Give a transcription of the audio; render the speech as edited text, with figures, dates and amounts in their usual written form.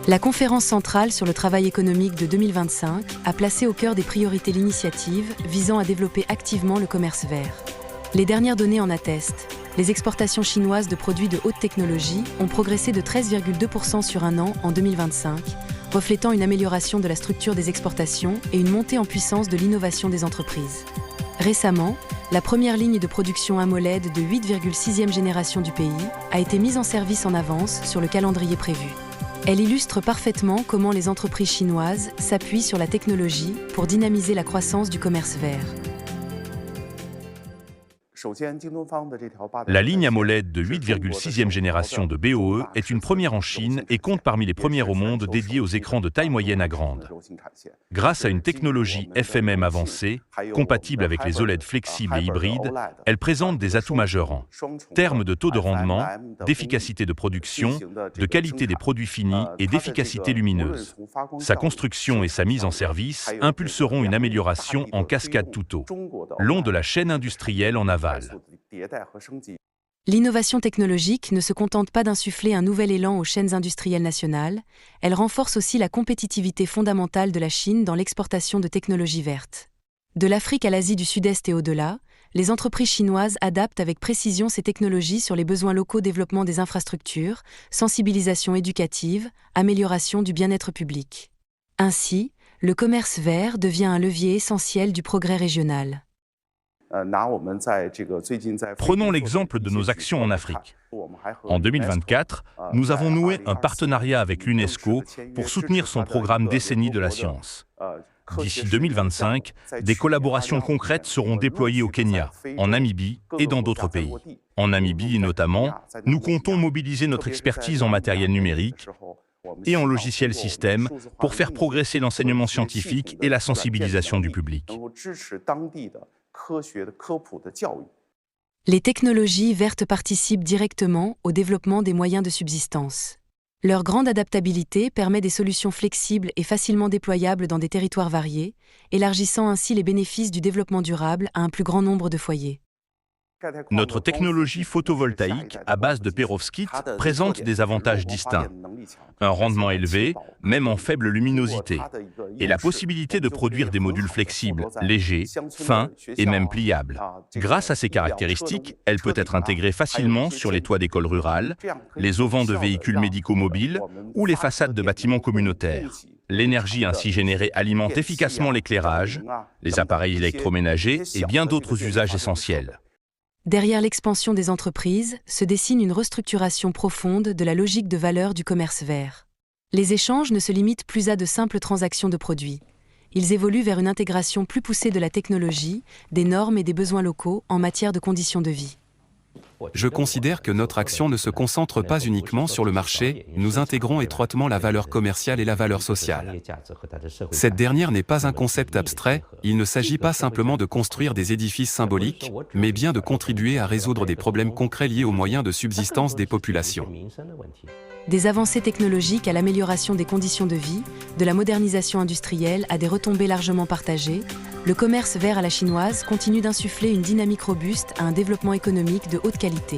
La conférence centrale sur le travail économique de 2025 a placé au cœur des priorités l'initiative visant à développer activement le commerce vert. Les dernières données en attestent. Les exportations chinoises de produits de haute technologie ont progressé de 13,2% sur un an en 2025, reflétant une amélioration de la structure des exportations et une montée en puissance de l'innovation des entreprises. Récemment, la première ligne de production AMOLED de 8,6e génération du pays a été mise en service en avance sur le calendrier prévu. Elle illustre parfaitement comment les entreprises chinoises s'appuient sur la technologie pour dynamiser la croissance du commerce vert. La ligne AMOLED de 8,6e génération de BOE est une première en Chine et compte parmi les premières au monde dédiées aux écrans de taille moyenne à grande. Grâce à une technologie FMM avancée, compatible avec les OLED flexibles et hybrides, elle présente des atouts majeurs en termes de taux de rendement, d'efficacité de production, de qualité des produits finis et d'efficacité lumineuse. Sa construction et sa mise en service impulseront une amélioration en cascade tout au long de la chaîne industrielle en aval. L'innovation technologique ne se contente pas d'insuffler un nouvel élan aux chaînes industrielles nationales, elle renforce aussi la compétitivité fondamentale de la Chine dans l'exportation de technologies vertes. De l'Afrique à l'Asie du Sud-Est et au-delà, les entreprises chinoises adaptent avec précision ces technologies sur les besoins locaux, développement des infrastructures, sensibilisation éducative, amélioration du bien-être public. Ainsi, le commerce vert devient un levier essentiel du progrès régional. Prenons l'exemple de nos actions en Afrique. En 2024, nous avons noué un partenariat avec l'UNESCO pour soutenir son programme Décennie de la science. D'ici 2025, des collaborations concrètes seront déployées au Kenya, en Namibie et dans d'autres pays. En Namibie notamment, nous comptons mobiliser notre expertise en matériel numérique et en logiciel système pour faire progresser l'enseignement scientifique et la sensibilisation du public. Les technologies vertes participent directement au développement des moyens de subsistance. Leur grande adaptabilité permet des solutions flexibles et facilement déployables dans des territoires variés, élargissant ainsi les bénéfices du développement durable à un plus grand nombre de foyers. Notre technologie photovoltaïque à base de perovskite présente des avantages distincts. Un rendement élevé, même en faible luminosité, et la possibilité de produire des modules flexibles, légers, fins et même pliables. Grâce à ces caractéristiques, elle peut être intégrée facilement sur les toits d'écoles rurales, les auvents de véhicules médicaux mobiles ou les façades de bâtiments communautaires. L'énergie ainsi générée alimente efficacement l'éclairage, les appareils électroménagers et bien d'autres usages essentiels. Derrière l'expansion des entreprises se dessine une restructuration profonde de la logique de valeur du commerce vert. Les échanges ne se limitent plus à de simples transactions de produits. Ils évoluent vers une intégration plus poussée de la technologie, des normes et des besoins locaux en matière de conditions de vie. Je considère que notre action ne se concentre pas uniquement sur le marché, nous intégrons étroitement la valeur commerciale et la valeur sociale. Cette dernière n'est pas un concept abstrait, il ne s'agit pas simplement de construire des édifices symboliques, mais bien de contribuer à résoudre des problèmes concrets liés aux moyens de subsistance des populations. Des avancées technologiques à l'amélioration des conditions de vie, de la modernisation industrielle à des retombées largement partagées, le commerce vert à la chinoise continue d'insuffler une dynamique robuste à un développement économique de haute qualité.